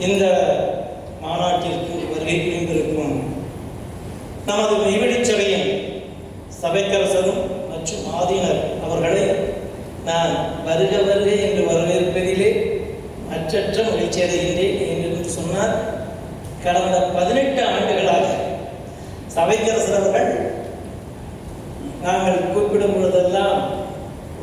இந்த மாநாட்டிற்கு வருகை புரிந்திருக்கும் நமது மெய்வழி சபையின் சபைக்கரசரும் மற்றும் ஆதீனர் அவர்களை நான் வருக வருக என்று வரவேற்பதிலே மற்றற்ற மகிழ்ச்சி அடைகின்றேன் என்று சொன்னார். கடந்த 18 ஆண்டுகளாக சபைக்கரசர் அவர்கள் நாங்கள் கூப்பிடும் பொழுதெல்லாம்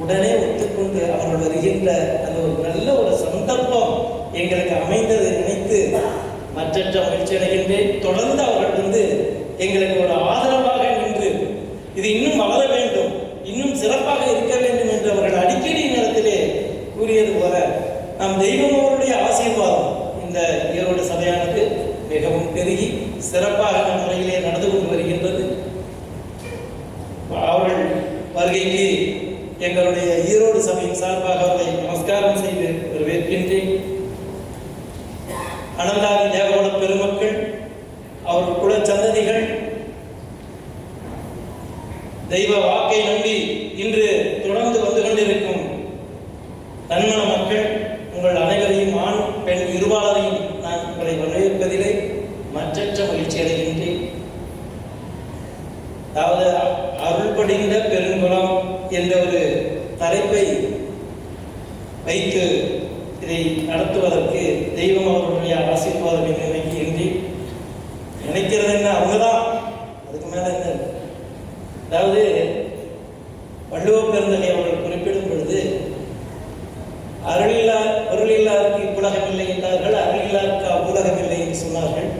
உடனே ஒத்துக்கொண்டு அவர்கள் வருகின்ற அந்த ஒரு நல்ல ஒரு சந்தர்ப்பம் எங்களுக்கு அமைந்ததை நினைத்து மற்றற்ற மகிழ்ச்சி அடைகின்றேன். தொடர்ந்து அவர்கள் எங்களுக்கு ஒரு ஆதரவாக நின்று இது இன்னும் வளர வேண்டும், இன்னும் சிறப்பாக இருக்க வேண்டும் என்று அவர்கள் அடிக்கடி நேரத்திலே கூறியது போல நம் தெய்வம் அவருடைய ஆசீர்வாதம் இந்த ஈரோடு சபையானது மிகவும் பெருகி சிறப்பாக நம் முறையிலே நடந்து கொண்டு வருகின்றது. அவர்கள் வருகைக்கு எங்களுடைய ஈரோடு சபையின் சார்பாக அவர்களை நமஸ்காரம் செய்து வரவேற்கின்றேன். அனந்தாதி தேவகுல பெருமக்கள், அவர் குல சந்ததிகள், தெய்வ வாக்கை நம்பி இன்று தொடர்ந்து வந்து கொண்டிருக்கும் நன்மன மக்கள், உங்கள் அனைவரையும் ஆண் பெண் இருபாலரையும் நான் உங்களை வரவேற்பதிலே மற்றற்ற மகிழ்ச்சி அடைகின்றேன். அதாவது அருள்படிந்த பெருங்குளம் என்ற ஒரு தலைப்பை வைத்து இதை நடத்துவதற்கு தெய்வம் அவர்களுடைய ஆசீர்வாதம் நினைக்கிறது என்ன, அவங்கதான், அதுக்கு மேல என்ன. அதாவது வள்ளுவ பெருந்தகை அவர்கள் குறிப்பிடும் பொழுது அருளில்லாருக்கு இவ்வுலகம் இல்லை என்றார்கள், அருளில்லாருக்கு அவ்வுலகம் இல்லை என்று சொன்னார்கள்.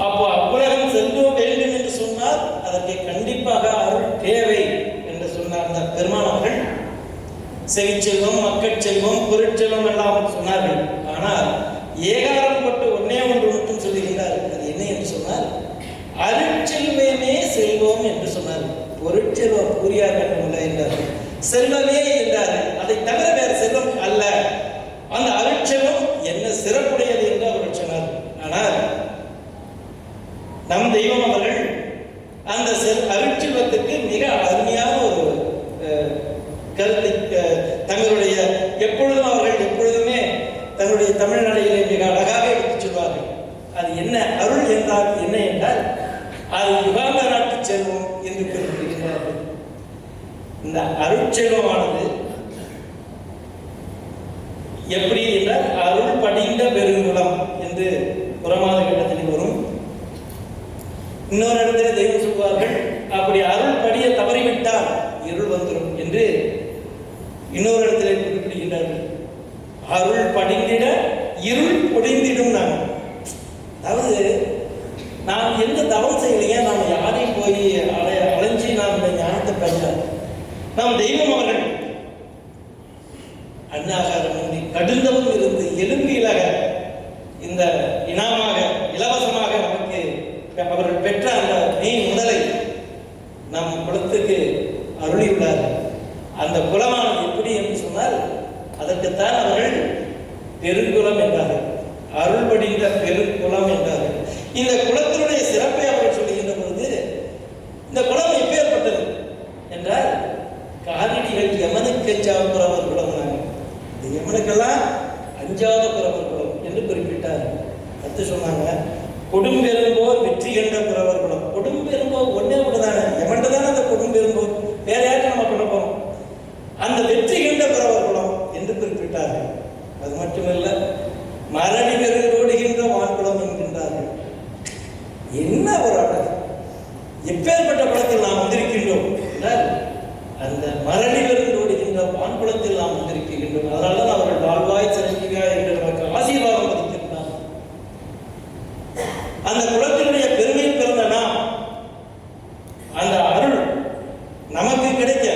அப்போ அவ்வுலகம் செல்வ வேண்டும் என்று சொன்னால் அதற்கு கண்டிப்பாக அருள் தேவை என்று சொன்னார் அந்த பெருமானவர்கள். செவிச்செல்வம், மக்கட்செல்வம், பொருட்செல்வம் எல்லாம் சொன்னார்கள். ஆனால் ஏகாரம் பட்டு ஒன்னே ஒன்று மட்டும் சொல்லுகின்றார். அது என்ன என்று சொன்னால் அருட்செல்வமே செல்வம் என்று சொன்னார். பொருட்செல்வம் புரியார் என்றார், செல்வமே என்றார். அதை தவிர வேறு செல்வம் அல்ல. அந்த அருட்செல்வம் என்ன சிறப்புடையது என்று அவர்கள் சொன்னார். ஆனால் நம் தெய்வம் அவர்கள் அந்த அருட்செல்வத்துக்கு மிக அருமையான ஒரு கருத்தை தங்களுடைய எப்பொழுதுமே தங்களுடைய தமிழ் நடையிலே மிக அழகாக எடுத்துச் சொல்வார்கள். அது என்ன அருள் என்றால் என்ன என்றால் அது யுகாந்த நாட்டு செல்வம் என்று குறிப்பிடுகிறார்கள். இந்த அருட்செல்வமானது எப்படி என்றால் அருள் படிந்த பெருங்குளம் என்று புறமாத கட்டத்தில் வரும். இன்னொரு இடத்துல தெய்வம் சொல்வார்கள், அப்படி அருள் படிய தவறிவிட்டால் இருள் வந்துடும் என்று இன்னொரு இடத்துல குறிப்பிடுகின்றார்கள். அருள் படிந்திட இருள் பொடிந்திடும். அதாவது நாம் எந்த தவம் செய்யலைங்க, நாம் யாரையும் போய் அலைஞ்சி நாம் இந்த ஞானத்தை பெறல. நாம் தெய்வம் அவர்கள் அன்னாகாரம் கடுந்தவும் இருந்து எலும்பியலாக இந்த இனாமாக இலவசமாக நமக்கு அவர்கள் பெற்ற அந்த மீன் முதலை நம் குலத்துக்கு அருளியுள்ளார். அந்த குலமானது எப்படி என்று சொன்னால் அதற்குத்தான் அவர்கள் பெருங்குலம் என்றார்கள், அருள்படிந்த பெருங்குலம் என்றார்கள். இந்த குலத்தினுடைய சிறப்பை அவர்கள் சொல்லுகின்ற பொழுது இந்த குலம் எப்பேற்பட்டது என்றால் காரணிகள் யமனுக்கு அஞ்சாத புறவர் குலம். இந்த யமனுக்கெல்லாம் அஞ்சாத புறவர் குலம் என்று குறிப்பிட்டார். அடுத்து சொன்னாங்க, கொடும்பெரும்போர் வெற்றி கண்ட புறவர் குலம். கொடும்பெரும்போர் ஒன்னே ஒன்றுதானே, யமன்ட்டு தானே அந்த கொடும்பெரும்போர், வேற யாரும் நம்ம பண்ண போறோம். அந்த வெற்றி கண்ட புறவர் குலம் என்று குறிப்பிட்டார்கள். அது மட்டுமல்ல, மரணி பெருங்கோடுகின்ற வான்குளம் என்கின்றார்கள். என்ன ஒரு அழகு! எப்பேற்பட்ட குளத்தில் நாம் வந்திருக்கின்றோம் என்றால் அந்த மரணி பெருங்கோடுகின்ற வான்குளத்தில் நாம் வந்திருக்கின்றோம். அதனால்தான் அவர்கள் வாழ்வாய் சிறப்பியா என்று நமக்கு ஆசீர்வாதம் பதிக்கின்றார். அந்த குளத்தினுடைய பெருமையில் பிறந்த நாம் அந்த அருள் நமக்கு கிடைக்க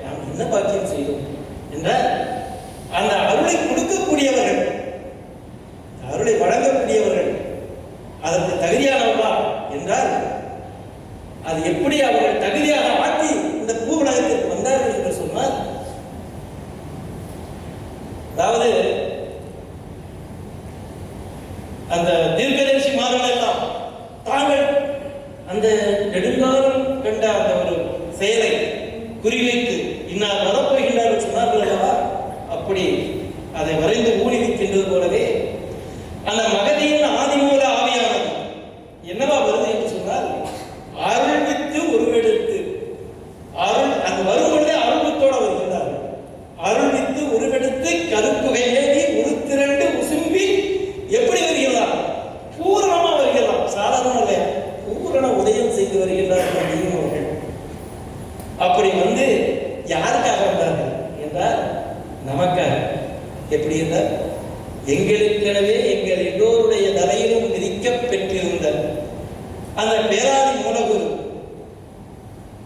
நாம் என்ன பாக்கியம் செய்தோம் என்றால் அந்த அருளை கொடுக்கக்கூடியவர்கள், அருளை வழங்கக்கூடியவர்கள் அதற்கு தகுதியானவர்களா என்றால் அது எப்படி அவர்கள் தகுதியாக ஆக்கி இந்த பூ உலகத்திற்கு வந்தார்கள் என்று சொன்னால், அதாவது அந்த தீர்க்கதரிசி மார்கள் எல்லாம் தாங்கள் அந்த நெடுங்காலம் கண்ட அந்த ஒரு செயலை குறிவைத்து இன்னார் வரப்போகின்றார்கள் சொன்னார்கள் அல்லவா, அப்படி அதை வரைந்து ஊனி வைக்கின்றது போலவே அந்த மகதி சாதாரண இல்லையா, பூரண உதயம் செய்து வருகின்றார் அவர்கள். அப்படி வந்து யாருக்காக வந்தார்கள் என்றால் நமக்காக. எப்படி என்றால், எங்களுக்கெனவே எங்கள் எல்லோருடைய தலையிலும் விதிக்க பெற்றிருந்த அந்த பேராதி மூலகுரு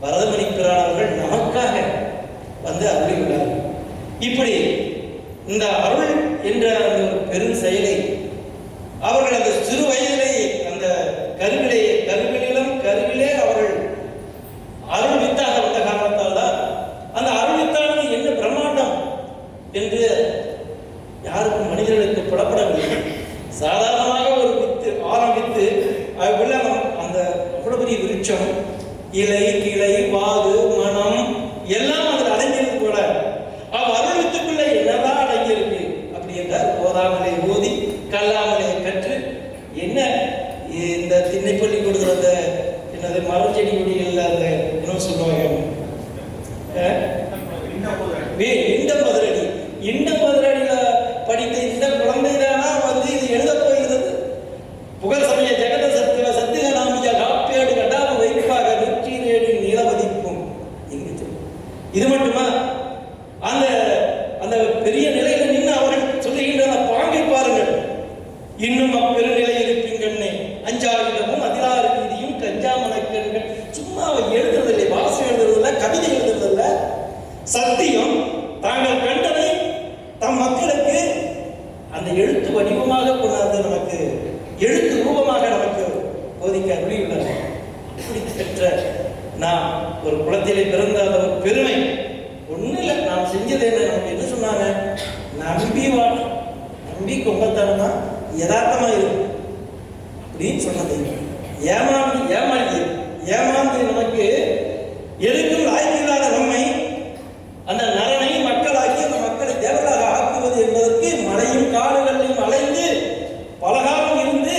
வரதமணி பிரானவர்கள் நமக்காக வந்து அருளியுள்ளார்கள். இப்படி இந்த அருள் என்ற அந்த ஒரு பெரும் செயலை அவர்கள் அந்த சிறு வயதிலேயே அந்த கருவிலே அவர்கள் அருள் வித்தாக வந்த காரணத்தால் தான் அந்த அருள் வித்தானது என்ன பிரம்மாண்டம் என்று யாருக்கும் மனிதர்களுக்கு புலப்படவில்லை. சாதாரணமாக ஒரு வித்து ஆரம்பித்து அதுக்குள்ள அந்த அவ்வளவு பெரிய விருட்சம், இலை கிளை வாது மனம் எல்லாம் அதில் அடங்கியது போல அருள் வித்துக்குள்ள என்னதான் அடங்கியிருக்கு அப்படி என்றால், போதாமலே ஓதி கல்லாமலே கற்று என்ன இந்த திண்ணைப்பள்ளி கொடுக்குற அந்த என்னது மரம் செடி கொடிகள் அந்த என்ன சொல்லுவாங்க, இந்த மதுரடியில படித்த இந்த குழந்தைதானா வந்து இது எழுத போகிறது. புகழ் சமய ஜெகத சத்துவ சத்திய நாமிய காப்பேடு கட்டாம வைப்பாக நூற்றிலேடு நிலவதிப்பும். இது மட்டுமா, அந்த அந்த பெரிய நிலையில நின்று அவர்கள் சொல்லுகின்ற பாங்கை பாருங்கள். இன்னும் அப்பெருநிலை இருப்பீங்கன்னே அஞ்சாவிடமும் அதிகார நீதியும் கஞ்சாமணக்கண்கள். சும்மா எழுதுறதில்லை, வாசம் எழுதுறதில்ல, கவிதை எழுதுறதில்ல, சத்தியம் தாங்கள் கண்டதை தம் மக்களுக்கு அந்த எழுத்து வடிவமாக கொண்டாந்து நமக்கு எழுத்து ரூபமாக நமக்கு போதிக்க அருளியுள்ளது. அப்படி பெற்ற நாம் ஒரு குலத்திலே பிறந்த அந்த ஒரு பெருமை ஒன்றும் இல்லை. நாம் செஞ்சது என்ன, நமக்கு என்ன சொன்னாங்க, நம்பி கொம்பத்தனமா யதார்த்தமா இருக்கு அப்படின்னு சொன்னது. ஏமாந்து நமக்கு எதுக்கும் லாய்க்கில்லாத நம்மை அந்த நரனை மக்களாக்கி அந்த மக்களை தேவராக ஆக்குவது என்பதற்கு மலையும் காடுகளையும் அலைந்து பலகாலம் இருந்து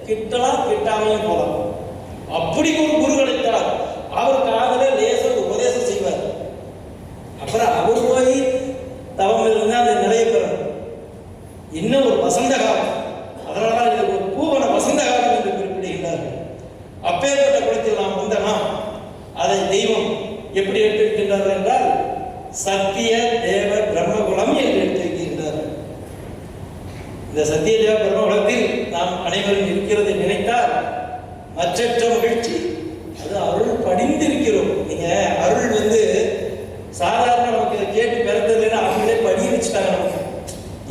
கிட்டலாம் கிட்டாமையும் போலாம். அப்படி ஒரு குரு கிடைத்தார். அவர் காதல லேச உபதேசம் செய்வார். அப்புறம் அவர் போய் தவம் இருந்தால் அந்த நிலையை பெறணும். இன்னும் ஒரு வசந்த காலம், அதனால்தான் இது ஒரு பூவன வசந்த காலம் என்று குறிப்பிடுகின்றார்கள். அப்பேற்பட்ட குலத்தில் நாம் வந்தனா அதை தெய்வம் எப்படி எடுத்திருக்கின்றார்கள் என்றால், சத்திய தேவ பிரம்மகுலம் என்று எடுத்திருக்கின்றார்கள். இந்த சத்திய தேவ பிரம்மகுலத்தில் நாம் அனைவரும் இருக்கிறதை நினைத்தால் மற்றற்ற மகிழ்ச்சி. அது அருள் படிந்திருக்கிறோம். நீங்க அருள் வந்து சாதாரண நமக்கு கேட்டு பிறந்ததுன்னா அவங்களே படிய வச்சுட்டாங்க. நமக்கு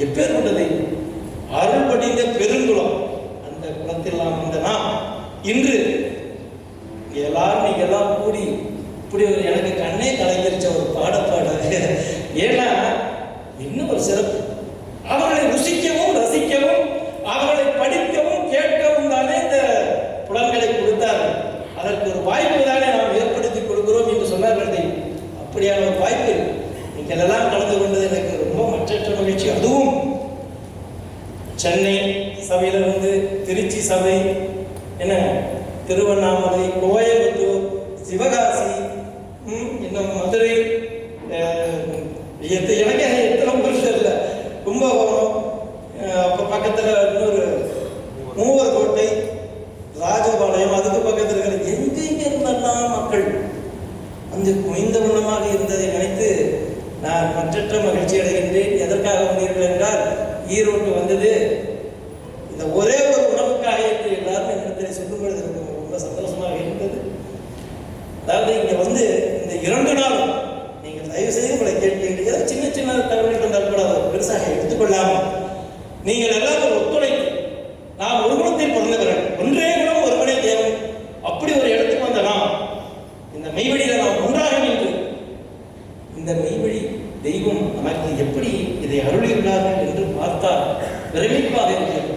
எப்பேற்பட்டது அருள் படிந்த பெருங்குளம். அந்த குலத்தில் நாம் வந்தனா இன்று எல்லாரும் நீங்க எல்லாம் கூடி இப்படி ஒரு எனக்கு கண்ணே கலைஞரிச்ச ஒரு பாடப்பாடு. ஏன்னா இன்னும் ஒரு சிறப்பு, அவர்களை ருசிக்கவும் ரசிக்கவும் அவர்களை படிக்கவும் கேட்கவும் தானே இந்த புலன்களை கொடுத்தார்கள். அதற்கு ஒரு வாய்ப்பு தானே நாம் ஏற்படுத்தி கொடுக்கிறோம் என்று சொன்னார்கள். அப்படியான ஒரு வாய்ப்பு நீங்கள் எல்லாம் கலந்து கொண்டது எனக்கு ரொம்ப மற்றற்ற மகிழ்ச்சி. அதுவும் சென்னை சபையிலிருந்து திருச்சி சபை, என்ன திருவண்ணாமலை, கோயம்புத்தூர், சிவகாசி, இன்னும் மதுரை, எனக்கு எத்தனை ஊர் தெரியல, கும்பகோணம், அப்போ பக்கத்தில் இன்னொரு மூவர்கோட்டை, ராஜபாளையம், அதுக்கு பக்கத்தில் இருக்கிற எங்கெங்க இருந்தெல்லாம் மக்கள் வந்து குவிந்த வண்ணமாக இருந்ததை நினைத்து நான் மற்றற்ற மகிழ்ச்சி அடைகின்றேன். எதற்காக வந்தீர்கள் என்றால், ஈரோட்டு வந்தது இந்த ஒரே ஒரு உணவுக்காக என்று எல்லாரும் என்னிடத்தில் சொல்லும் பொழுது எனக்கு ரொம்ப சந்தோஷமாக இருந்தது. அதாவது இங்கே வந்து இந்த 2 நாளும் நீங்கள் தயவு செய்து உங்களை கேட்க சின்ன சின்ன தகவல்கள் இருந்தால் கூட அதை பெருசாக எடுத்துக்கொள்ளாமல் நீங்கள் எல்லாரும் ஒத்துழைத்து, நாம் ஒரு குணத்தில் பிறந்தவர்கள், ஒன்றே குணம் ஒருவனே தேவன், அப்படி ஒரு இடத்துக்கு வந்த நாம் இந்த மெய்வழியில் நாம் ஒன்றாக நின்று இந்த மெய்வழி தெய்வம் நமக்கு எப்படி இதை அருளியுள்ளார்கள் என்று பார்த்தால் பிரமிப்பாக இருக்கிறது.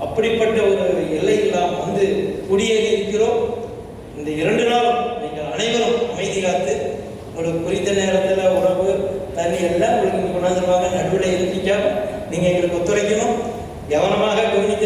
அப்படிப்பட்ட ஒரு எல்லையில் நாம் வந்து குடியேறி இருக்கிறோம். இந்த 2 நாளும் நீங்கள் அனைவரும் அமைதி காத்து உங்களுக்கு குறித்த நேரத்தில் உணவு தண்ணி எல்லாம் உங்களுக்கு கொண்டாந்துருவாங்க. நடுவில் இருந்திக்காம நீங்கள் எங்களுக்கு ஒத்துழைக்கணும், கவனமாக கவனிக்க